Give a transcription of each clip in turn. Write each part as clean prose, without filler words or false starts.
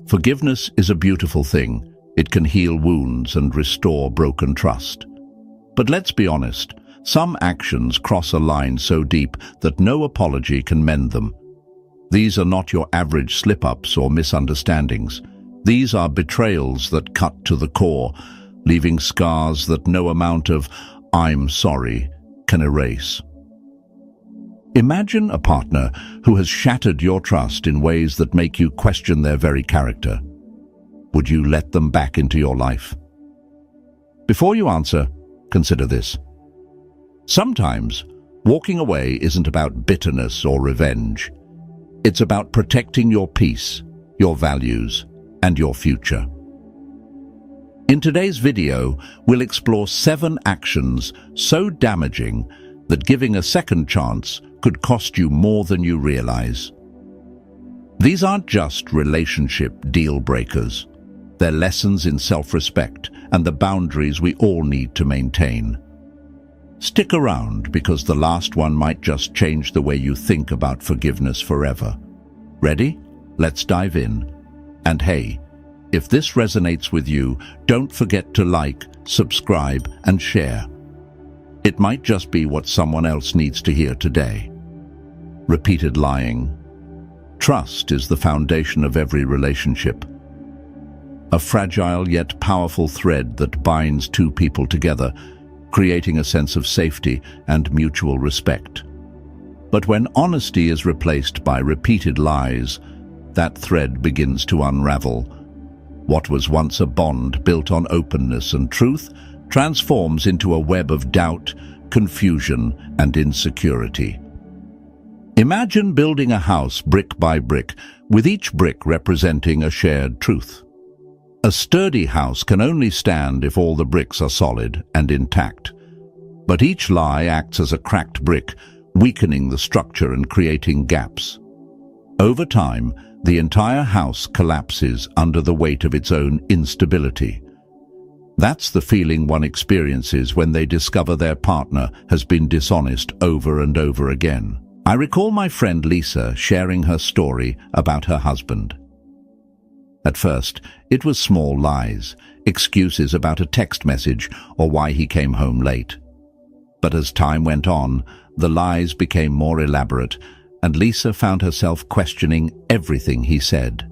Forgiveness is a beautiful thing. It can heal wounds and restore broken trust. But let's be honest, some actions cross a line so deep that no apology can mend them. These are not your average slip-ups or misunderstandings. These are betrayals that cut to the core, leaving scars that no amount of "I'm sorry" can erase. Imagine a partner who has shattered your trust in ways that make you question their very character. Would you let them back into your life? Before you answer, consider this. Sometimes, walking away isn't about bitterness or revenge. It's about protecting your peace, your values, and your future. In today's video, we'll explore 7 actions so damaging that giving a second chance could cost you more than you realize. These aren't just relationship deal breakers. They're lessons in self-respect and the boundaries we all need to maintain. Stick around because the last one might just change the way you think about forgiveness forever. Ready? Let's dive in. And hey, if this resonates with you, don't forget to like, subscribe, and share. It might just be what someone else needs to hear today. Repeated lying. Trust is the foundation of every relationship. A fragile yet powerful thread that binds two people together, creating a sense of safety and mutual respect. But when honesty is replaced by repeated lies, that thread begins to unravel. What was once a bond built on openness and truth transforms into a web of doubt, confusion, and insecurity. Imagine building a house brick by brick, with each brick representing a shared truth. A sturdy house can only stand if all the bricks are solid and intact. But each lie acts as a cracked brick, weakening the structure and creating gaps. Over time, the entire house collapses under the weight of its own instability. That's the feeling one experiences when they discover their partner has been dishonest over and over again. I recall my friend Lisa sharing her story about her husband. At first, it was small lies, excuses about a text message or why he came home late. But as time went on, the lies became more elaborate, and Lisa found herself questioning everything he said.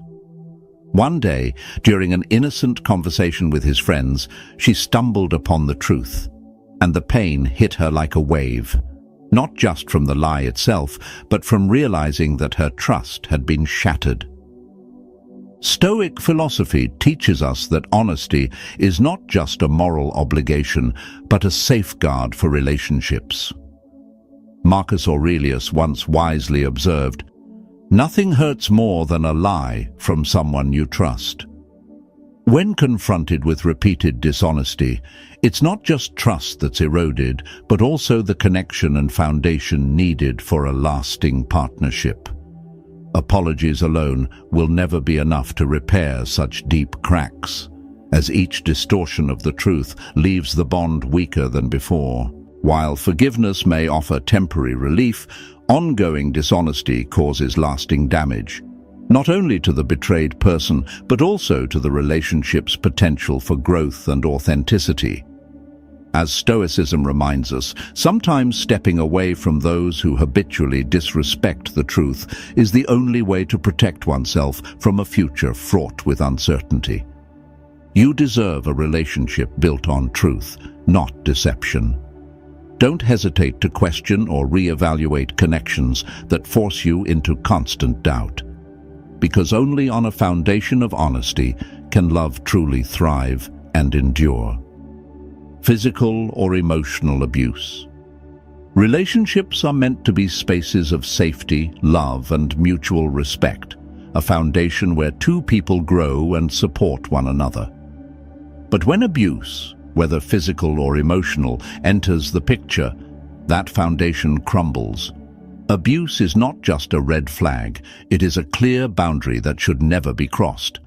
One day, during an innocent conversation with his friends, she stumbled upon the truth, and the pain hit her like a wave, not just from the lie itself, but from realizing that her trust had been shattered. Stoic philosophy teaches us that honesty is not just a moral obligation, but a safeguard for relationships. Marcus Aurelius once wisely observed, "Nothing hurts more than a lie from someone you trust." When confronted with repeated dishonesty, it's not just trust that's eroded, but also the connection and foundation needed for a lasting partnership. Apologies alone will never be enough to repair such deep cracks, as each distortion of the truth leaves the bond weaker than before. While forgiveness may offer temporary relief, ongoing dishonesty causes lasting damage, not only to the betrayed person, but also to the relationship's potential for growth and authenticity. As Stoicism reminds us, sometimes stepping away from those who habitually disrespect the truth is the only way to protect oneself from a future fraught with uncertainty. You deserve a relationship built on truth, not deception. Don't hesitate to question or reevaluate connections that force you into constant doubt. Because only on a foundation of honesty can love truly thrive and endure. Physical or emotional abuse. Relationships are meant to be spaces of safety, love, and mutual respect, a foundation where two people grow and support one another. But when abuse, whether physical or emotional, enters the picture, that foundation crumbles. Abuse is not just a red flag, it is a clear boundary that should never be crossed.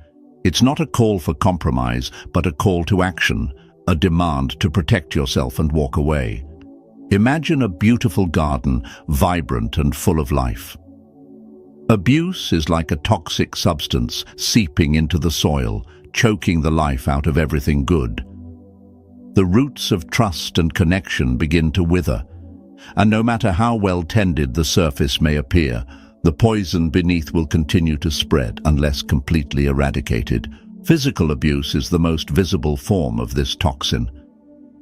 It's not a call for compromise, but a call to action, a demand to protect yourself and walk away. Imagine a beautiful garden, vibrant and full of life. Abuse is like a toxic substance seeping into the soil, choking the life out of everything good. The roots of trust and connection begin to wither, and no matter how well tended the surface may appear, the poison beneath will continue to spread unless completely eradicated. Physical abuse is the most visible form of this toxin.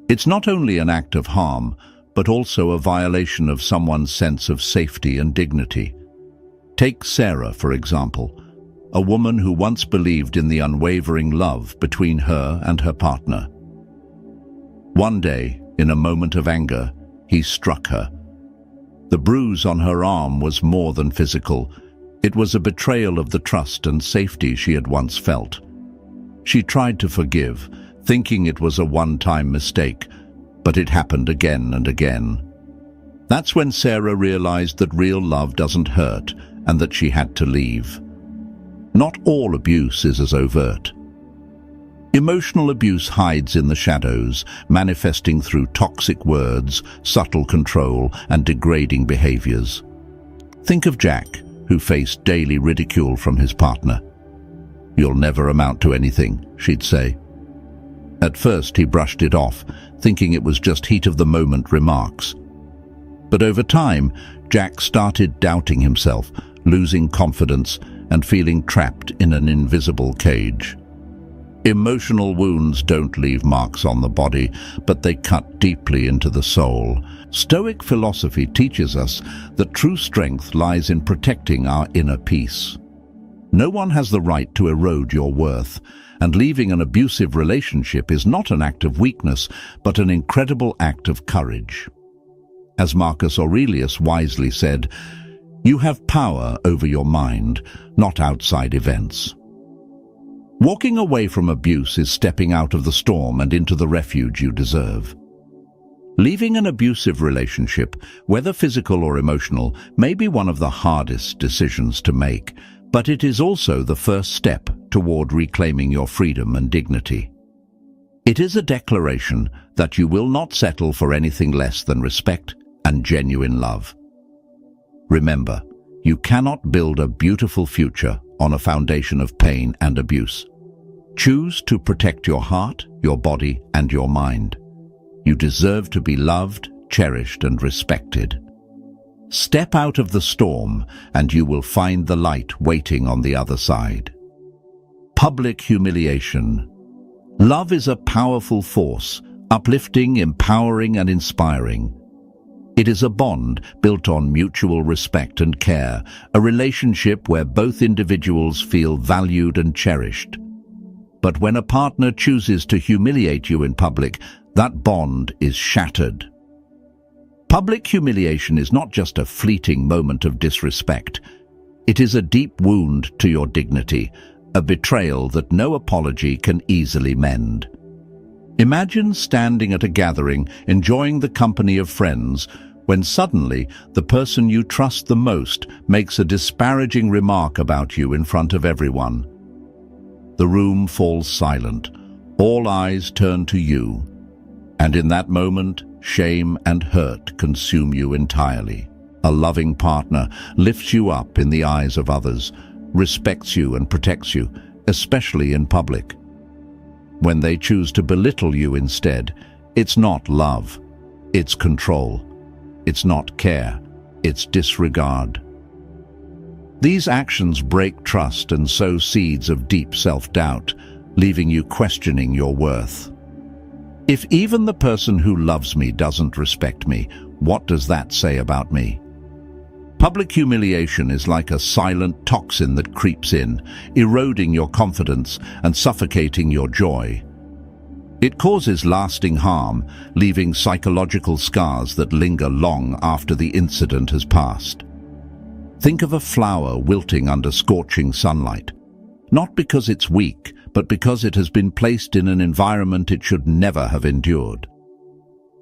It's not only an act of harm, but also a violation of someone's sense of safety and dignity. Take Sarah, for example, a woman who once believed in the unwavering love between her and her partner. One day, in a moment of anger, he struck her. The bruise on her arm was more than physical. It was a betrayal of the trust and safety she had once felt. She tried to forgive, thinking it was a one-time mistake, but it happened again and again. That's when Sarah realized that real love doesn't hurt and that she had to leave. Not all abuse is as overt. Emotional abuse hides in the shadows, manifesting through toxic words, subtle control, and degrading behaviors. Think of Jack, who faced daily ridicule from his partner. "You'll never amount to anything," she'd say. At first he brushed it off, thinking it was just heat-of-the-moment remarks. But over time, Jack started doubting himself, losing confidence, and feeling trapped in an invisible cage. Emotional wounds don't leave marks on the body, but they cut deeply into the soul. Stoic philosophy teaches us that true strength lies in protecting our inner peace. No one has the right to erode your worth, and leaving an abusive relationship is not an act of weakness, but an incredible act of courage. As Marcus Aurelius wisely said, "You have power over your mind, not outside events." Walking away from abuse is stepping out of the storm and into the refuge you deserve. Leaving an abusive relationship, whether physical or emotional, may be one of the hardest decisions to make, but it is also the first step toward reclaiming your freedom and dignity. It is a declaration that you will not settle for anything less than respect and genuine love. Remember, you cannot build a beautiful future on a foundation of pain and abuse. Choose to protect your heart, your body, and your mind. You deserve to be loved, cherished, and respected. Step out of the storm, and you will find the light waiting on the other side. Public humiliation. Love is a powerful force, uplifting, empowering, and inspiring. It is a bond built on mutual respect and care, a relationship where both individuals feel valued and cherished. But when a partner chooses to humiliate you in public, that bond is shattered. Public humiliation is not just a fleeting moment of disrespect. It is a deep wound to your dignity, a betrayal that no apology can easily mend. Imagine standing at a gathering, enjoying the company of friends, when suddenly the person you trust the most makes a disparaging remark about you in front of everyone. The room falls silent. All eyes turn to you. And in that moment, shame and hurt consume you entirely. A loving partner lifts you up in the eyes of others, respects you and protects you, especially in public. When they choose to belittle you instead, it's not love, it's control. It's not care, it's disregard. These actions break trust and sow seeds of deep self-doubt, leaving you questioning your worth. If even the person who loves me doesn't respect me, what does that say about me? Public humiliation is like a silent toxin that creeps in, eroding your confidence and suffocating your joy. It causes lasting harm, leaving psychological scars that linger long after the incident has passed. Think of a flower wilting under scorching sunlight, not because it's weak, but because it has been placed in an environment it should never have endured.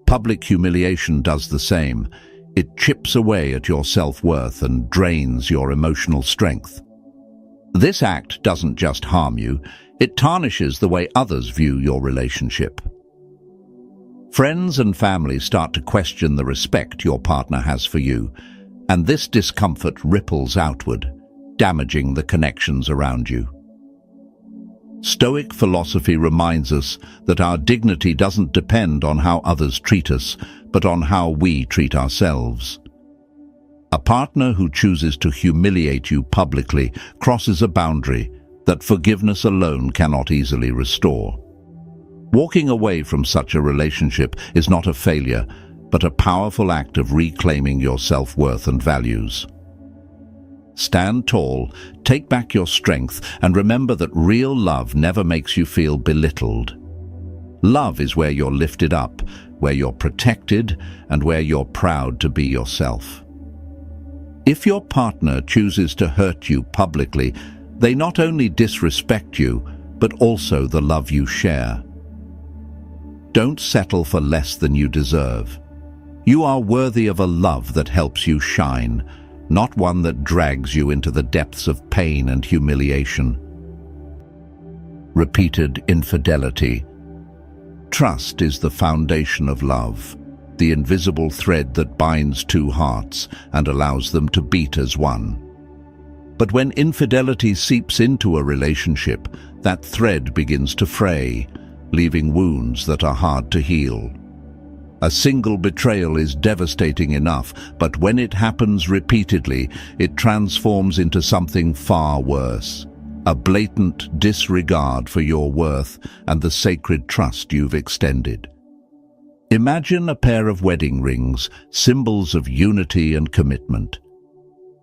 Public humiliation does the same. It chips away at your self-worth and drains your emotional strength. This act doesn't just harm you, it tarnishes the way others view your relationship. Friends and family start to question the respect your partner has for you, and this discomfort ripples outward, damaging the connections around you. Stoic philosophy reminds us that our dignity doesn't depend on how others treat us, but on how we treat ourselves. A partner who chooses to humiliate you publicly crosses a boundary that forgiveness alone cannot easily restore. Walking away from such a relationship is not a failure, but a powerful act of reclaiming your self-worth and values. Stand tall, take back your strength, and remember that real love never makes you feel belittled. Love is where you're lifted up, where you're protected, and where you're proud to be yourself. If your partner chooses to hurt you publicly, they not only disrespect you, but also the love you share. Don't settle for less than you deserve. You are worthy of a love that helps you shine, not one that drags you into the depths of pain and humiliation. Repeated infidelity. Trust is the foundation of love, the invisible thread that binds two hearts and allows them to beat as one. But when infidelity seeps into a relationship, that thread begins to fray, leaving wounds that are hard to heal. A single betrayal is devastating enough, but when it happens repeatedly, it transforms into something far worse. A blatant disregard for your worth and the sacred trust you've extended. Imagine a pair of wedding rings, symbols of unity and commitment.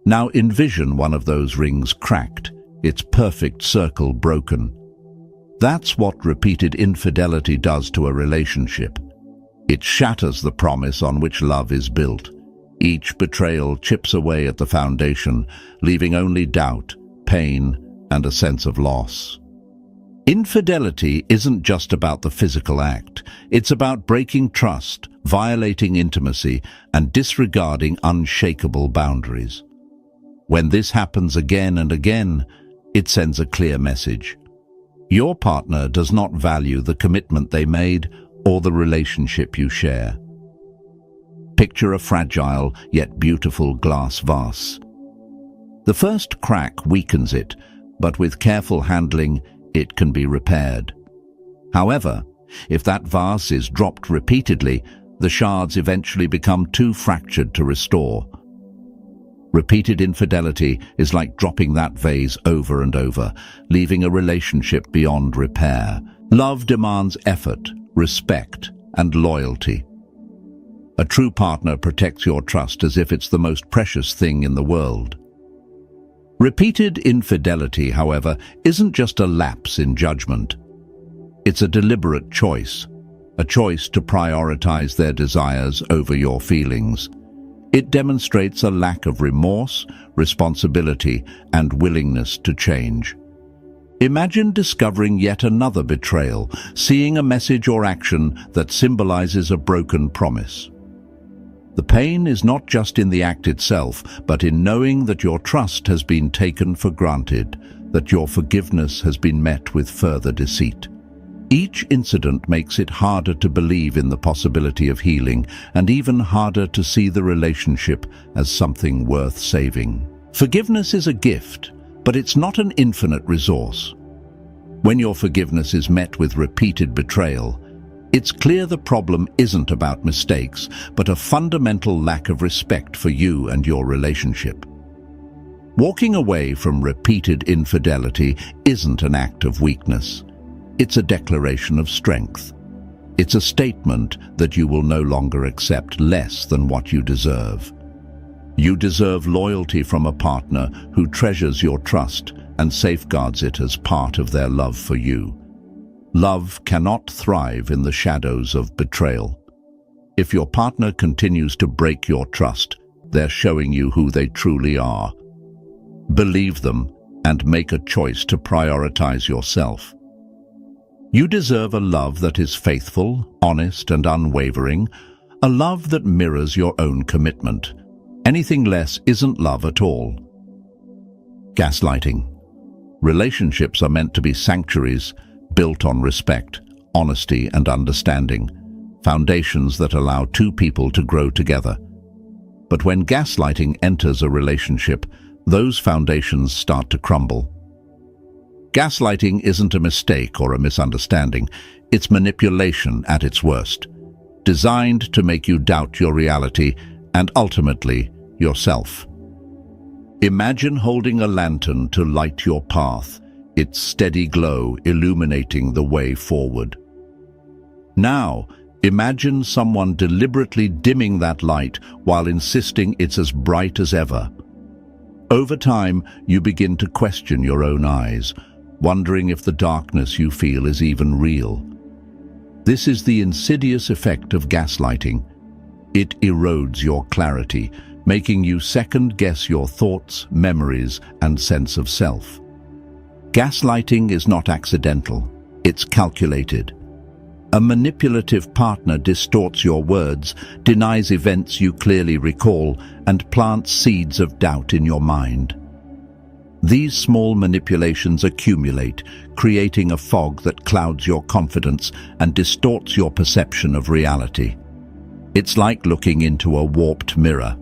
Now envision one of those rings cracked, its perfect circle broken. That's what repeated infidelity does to a relationship. It shatters the promise on which love is built. Each betrayal chips away at the foundation, leaving only doubt, pain, and a sense of loss. Infidelity isn't just about the physical act. It's about breaking trust, violating intimacy, and disregarding unshakable boundaries. When this happens again and again, it sends a clear message. Your partner does not value the commitment they made or the relationship you share. Picture a fragile yet beautiful glass vase. The first crack weakens it, but with careful handling, it can be repaired. However, if that vase is dropped repeatedly, the shards eventually become too fractured to restore. Repeated infidelity is like dropping that vase over and over, leaving a relationship beyond repair. Love demands effort, respect, and loyalty. A true partner protects your trust as if it's the most precious thing in the world. Repeated infidelity, however, isn't just a lapse in judgment. It's a deliberate choice, a choice to prioritize their desires over your feelings. It demonstrates a lack of remorse, responsibility, and willingness to change. Imagine discovering yet another betrayal, seeing a message or action that symbolizes a broken promise. The pain is not just in the act itself, but in knowing that your trust has been taken for granted, that your forgiveness has been met with further deceit. Each incident makes it harder to believe in the possibility of healing, and even harder to see the relationship as something worth saving. Forgiveness is a gift, but it's not an infinite resource. When your forgiveness is met with repeated betrayal, it's clear the problem isn't about mistakes, but a fundamental lack of respect for you and your relationship. Walking away from repeated infidelity isn't an act of weakness. It's a declaration of strength. It's a statement that you will no longer accept less than what you deserve. You deserve loyalty from a partner who treasures your trust and safeguards it as part of their love for you. Love cannot thrive in the shadows of betrayal. If your partner continues to break your trust, they're showing you who they truly are. Believe them and make a choice to prioritize yourself. You deserve a love that is faithful, honest, and unwavering, a love that mirrors your own commitment. Anything less isn't love at all. Gaslighting. Relationships are meant to be sanctuaries built on respect, honesty, and understanding, foundations that allow two people to grow together. But when gaslighting enters a relationship, those foundations start to crumble. Gaslighting isn't a mistake or a misunderstanding. It's manipulation at its worst, designed to make you doubt your reality and ultimately yourself. Imagine holding a lantern to light your path, its steady glow illuminating the way forward. Now, imagine someone deliberately dimming that light while insisting it's as bright as ever. Over time, you begin to question your own eyes, wondering if the darkness you feel is even real. This is the insidious effect of gaslighting. It erodes your clarity, making you second-guess your thoughts, memories, and sense of self. Gaslighting is not accidental, it's calculated. A manipulative partner distorts your words, denies events you clearly recall, and plants seeds of doubt in your mind. These small manipulations accumulate, creating a fog that clouds your confidence and distorts your perception of reality. It's like looking into a warped mirror.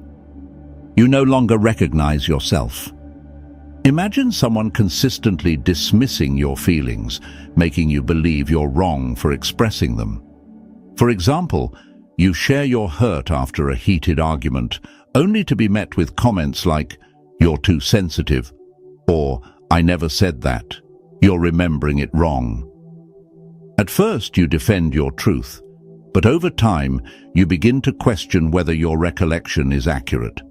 You no longer recognize yourself. Imagine someone consistently dismissing your feelings, making you believe you're wrong for expressing them. For example, you share your hurt after a heated argument, only to be met with comments like, "You're too sensitive," or "I never said that. You're remembering it wrong." At first, you defend your truth, but over time, you begin to question whether your recollection is accurate.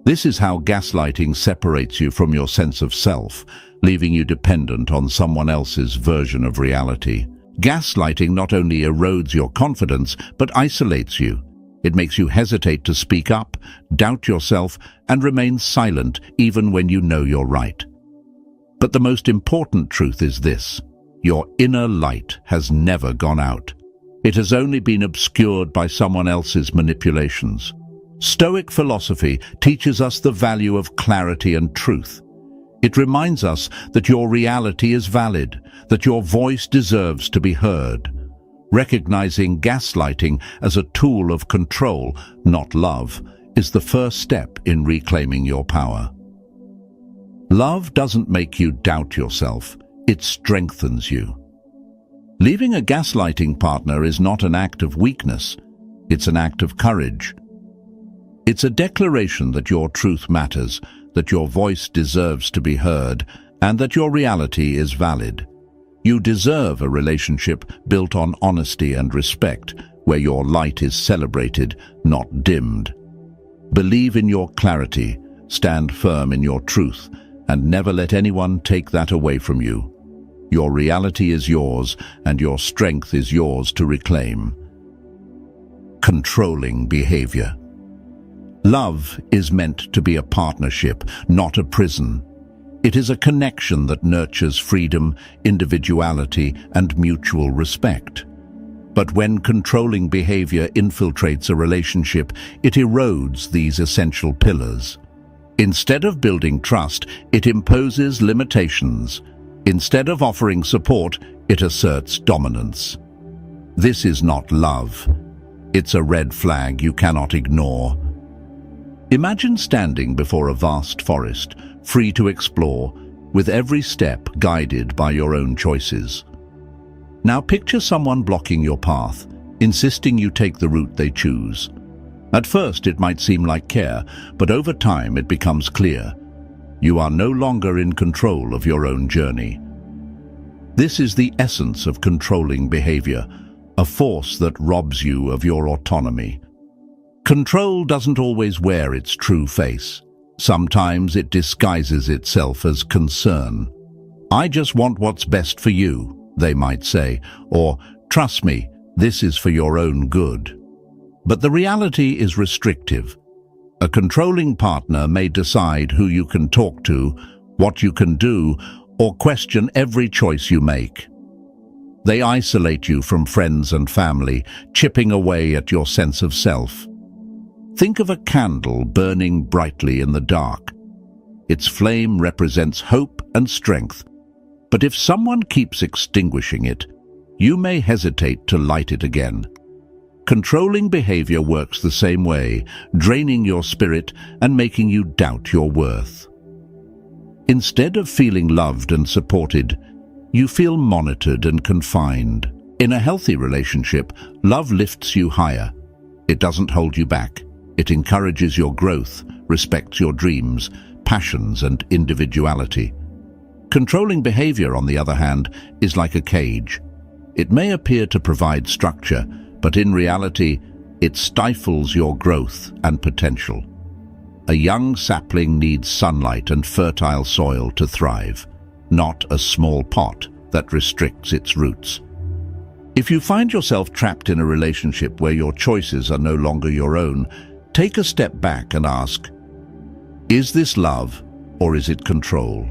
This is how gaslighting separates you from your sense of self, leaving you dependent on someone else's version of reality. Gaslighting not only erodes your confidence, but isolates you. It makes you hesitate to speak up, doubt yourself, and remain silent even when you know you're right. But the most important truth is this: your inner light has never gone out. It has only been obscured by someone else's manipulations. Stoic philosophy teaches us the value of clarity and truth. It reminds us that your reality is valid, that your voice deserves to be heard. Recognizing gaslighting as a tool of control, not love, is the first step in reclaiming your power. Love doesn't make you doubt yourself, it strengthens you. Leaving a gaslighting partner is not an act of weakness, it's an act of courage. It's a declaration that your truth matters, that your voice deserves to be heard, and that your reality is valid. You deserve a relationship built on honesty and respect, where your light is celebrated, not dimmed. Believe in your clarity, stand firm in your truth, and never let anyone take that away from you. Your reality is yours, and your strength is yours to reclaim. Controlling behavior. Love is meant to be a partnership, not a prison. It is a connection that nurtures freedom, individuality, and mutual respect. But when controlling behavior infiltrates a relationship, it erodes these essential pillars. Instead of building trust, it imposes limitations. Instead of offering support, it asserts dominance. This is not love. It's a red flag you cannot ignore. Imagine standing before a vast forest, free to explore, with every step guided by your own choices. Now picture someone blocking your path, insisting you take the route they choose. At first it might seem like care, but over time it becomes clear. You are no longer in control of your own journey. This is the essence of controlling behavior, a force that robs you of your autonomy. Control doesn't always wear its true face. Sometimes it disguises itself as concern. "I just want what's best for you," they might say, or "Trust me, this is for your own good." But the reality is restrictive. A controlling partner may decide who you can talk to, what you can do, or question every choice you make. They isolate you from friends and family, chipping away at your sense of self. Think of a candle burning brightly in the dark. Its flame represents hope and strength. But if someone keeps extinguishing it, you may hesitate to light it again. Controlling behavior works the same way, draining your spirit and making you doubt your worth. Instead of feeling loved and supported, you feel monitored and confined. In a healthy relationship, love lifts you higher. It doesn't hold you back. It encourages your growth, respects your dreams, passions, and individuality. Controlling behavior, on the other hand, is like a cage. It may appear to provide structure, but in reality, it stifles your growth and potential. A young sapling needs sunlight and fertile soil to thrive, not a small pot that restricts its roots. If you find yourself trapped in a relationship where your choices are no longer your own, take a step back and ask, is this love or is it control?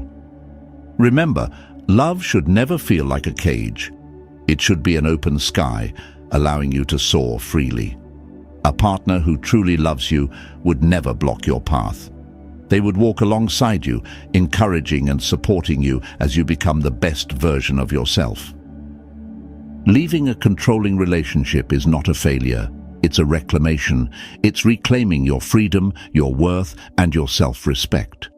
Remember, love should never feel like a cage. It should be an open sky, allowing you to soar freely. A partner who truly loves you would never block your path. They would walk alongside you, encouraging and supporting you as you become the best version of yourself. Leaving a controlling relationship is not a failure. It's a reclamation. It's reclaiming your freedom, your worth, and your self-respect.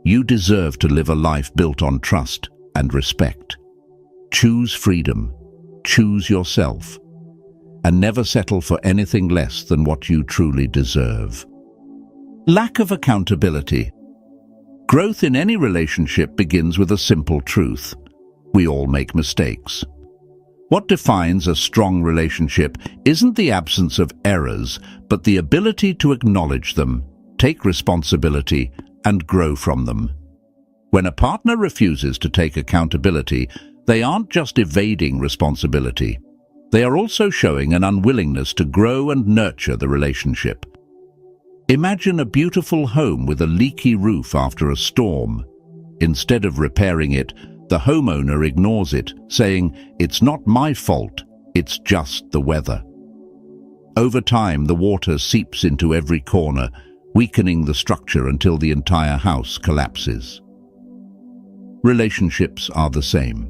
You deserve to live a life built on trust and respect. Choose freedom. Choose yourself. And never settle for anything less than what you truly deserve. Lack of accountability. Growth in any relationship begins with a simple truth. We all make mistakes. What defines a strong relationship isn't the absence of errors, but the ability to acknowledge them, take responsibility, and grow from them. When a partner refuses to take accountability, they aren't just evading responsibility. They are also showing an unwillingness to grow and nurture the relationship. Imagine a beautiful home with a leaky roof after a storm. Instead of repairing it, the homeowner ignores it, saying, "It's not my fault, it's just the weather." Over time, the water seeps into every corner, weakening the structure until the entire house collapses. Relationships are the same.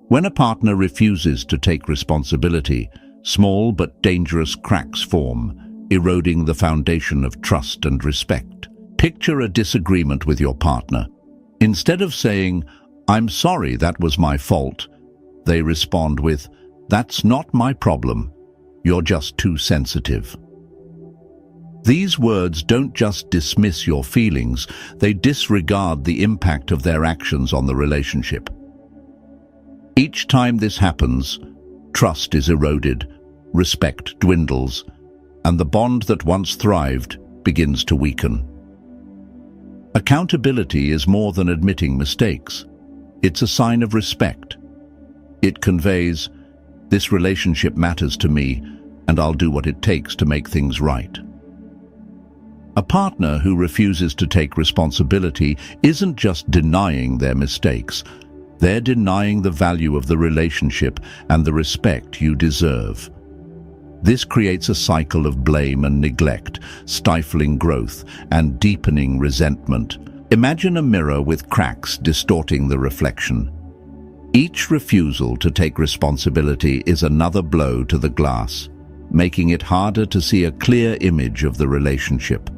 When a partner refuses to take responsibility, small but dangerous cracks form, eroding the foundation of trust and respect. Picture a disagreement with your partner. Instead of saying, "I'm sorry, that was my fault," they respond with, "That's not my problem. You're just too sensitive." These words don't just dismiss your feelings, they disregard the impact of their actions on the relationship. Each time this happens, trust is eroded, respect dwindles, and the bond that once thrived begins to weaken. Accountability is more than admitting mistakes. It's a sign of respect. It conveys, "This relationship matters to me, and I'll do what it takes to make things right." A partner who refuses to take responsibility isn't just denying their mistakes. They're denying the value of the relationship and the respect you deserve. This creates a cycle of blame and neglect, stifling growth and deepening resentment. Imagine a mirror with cracks distorting the reflection. Each refusal to take responsibility is another blow to the glass, making it harder to see a clear image of the relationship.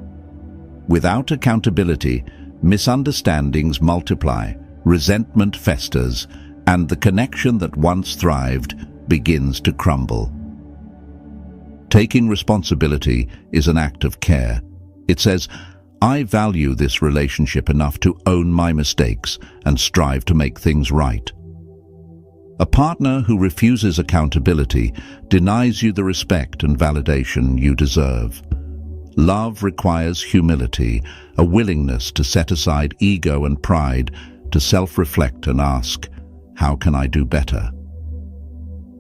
Without accountability, misunderstandings multiply, resentment festers, and the connection that once thrived begins to crumble. Taking responsibility is an act of care. It says, "I value this relationship enough to own my mistakes and strive to make things right." A partner who refuses accountability denies you the respect and validation you deserve. Love requires humility, a willingness to set aside ego and pride, to self-reflect and ask, "How can I do better?"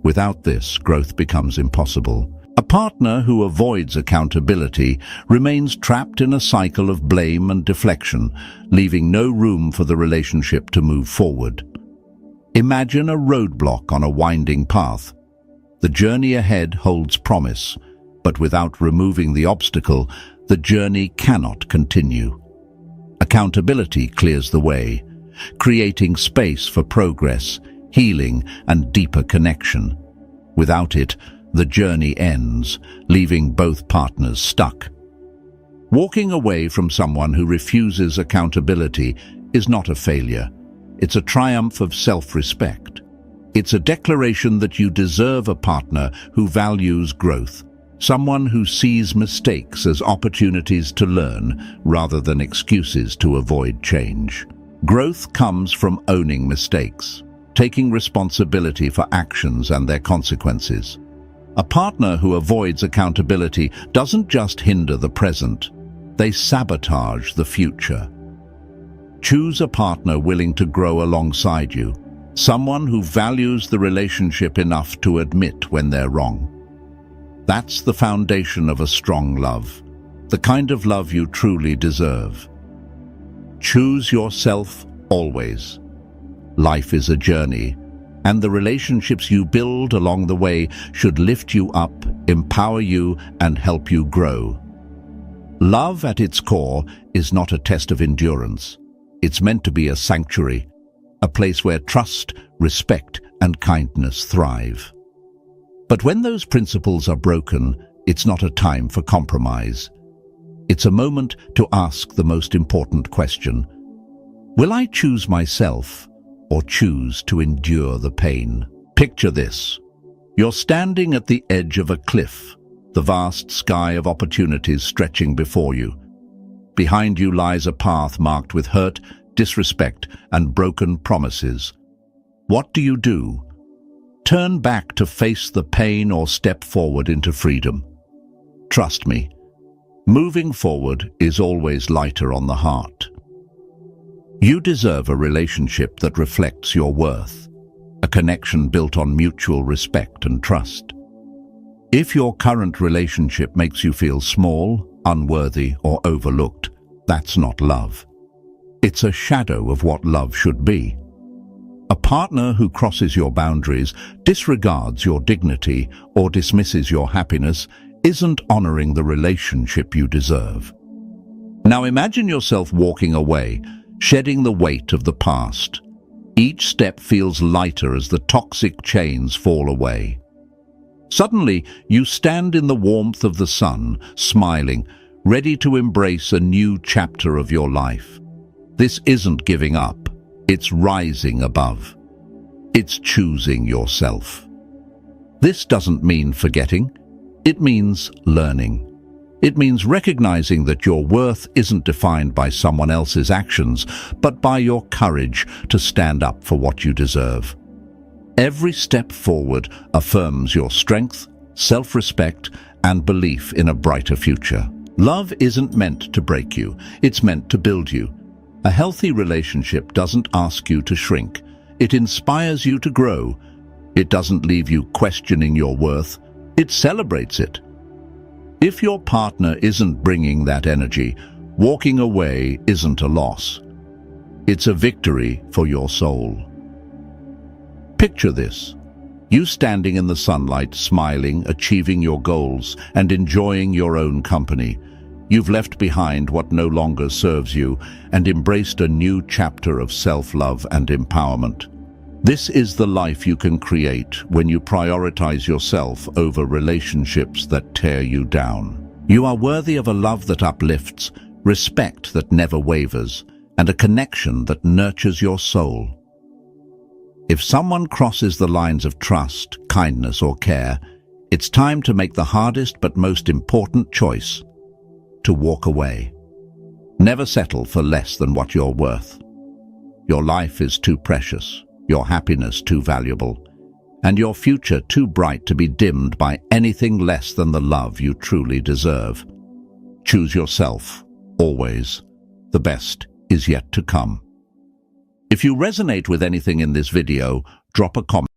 Without this, growth becomes impossible. A partner who avoids accountability remains trapped in a cycle of blame and deflection, leaving no room for the relationship to move forward. Imagine a roadblock on a winding path. The journey ahead holds promise, but without removing the obstacle, the journey cannot continue. Accountability clears the way, creating space for progress, healing, and deeper connection. Without it, the journey ends, leaving both partners stuck. Walking away from someone who refuses accountability is not a failure. It's a triumph of self-respect. It's a declaration that you deserve a partner who values growth, someone who sees mistakes as opportunities to learn rather than excuses to avoid change. Growth comes from owning mistakes, taking responsibility for actions and their consequences. A partner who avoids accountability doesn't just hinder the present, they sabotage the future. Choose a partner willing to grow alongside you, someone who values the relationship enough to admit when they're wrong. That's the foundation of a strong love, the kind of love you truly deserve. Choose yourself always. Life is a journey, and the relationships you build along the way should lift you up, empower you, and help you grow. Love at its core is not a test of endurance. It's meant to be a sanctuary, a place where trust, respect, and kindness thrive. But when those principles are broken, it's not a time for compromise. It's a moment to ask the most important question: will I choose myself or choose to endure the pain? Picture this. You're standing at the edge of a cliff, the vast sky of opportunities stretching before you. Behind you lies a path marked with hurt, disrespect, and broken promises. What do? Turn back to face the pain or step forward into freedom? Trust me, moving forward is always lighter on the heart. You deserve a relationship that reflects your worth, a connection built on mutual respect and trust. If your current relationship makes you feel small, unworthy, or overlooked, that's not love. It's a shadow of what love should be. A partner who crosses your boundaries, disregards your dignity, or dismisses your happiness isn't honoring the relationship you deserve. Now imagine yourself walking away, shedding the weight of the past. Each step feels lighter as the toxic chains fall away. Suddenly, you stand in the warmth of the sun, smiling, ready to embrace a new chapter of your life. This isn't giving up, it's rising above. It's choosing yourself. This doesn't mean forgetting, it means learning. It means recognizing that your worth isn't defined by someone else's actions, but by your courage to stand up for what you deserve. Every step forward affirms your strength, self-respect, and belief in a brighter future. Love isn't meant to break you, it's meant to build you. A healthy relationship doesn't ask you to shrink, it inspires you to grow. It doesn't leave you questioning your worth, it celebrates it. If your partner isn't bringing that energy, walking away isn't a loss. It's a victory for your soul. Picture this. You standing in the sunlight, smiling, achieving your goals, and enjoying your own company. You've left behind what no longer serves you and embraced a new chapter of self-love and empowerment. This is the life you can create when you prioritize yourself over relationships that tear you down. You are worthy of a love that uplifts, respect that never wavers, and a connection that nurtures your soul. If someone crosses the lines of trust, kindness, or care, it's time to make the hardest but most important choice: to walk away. Never settle for less than what you're worth. Your life is too precious, your happiness too valuable, and your future too bright to be dimmed by anything less than the love you truly deserve. Choose yourself, always. The best is yet to come. If you resonate with anything in this video, drop a comment.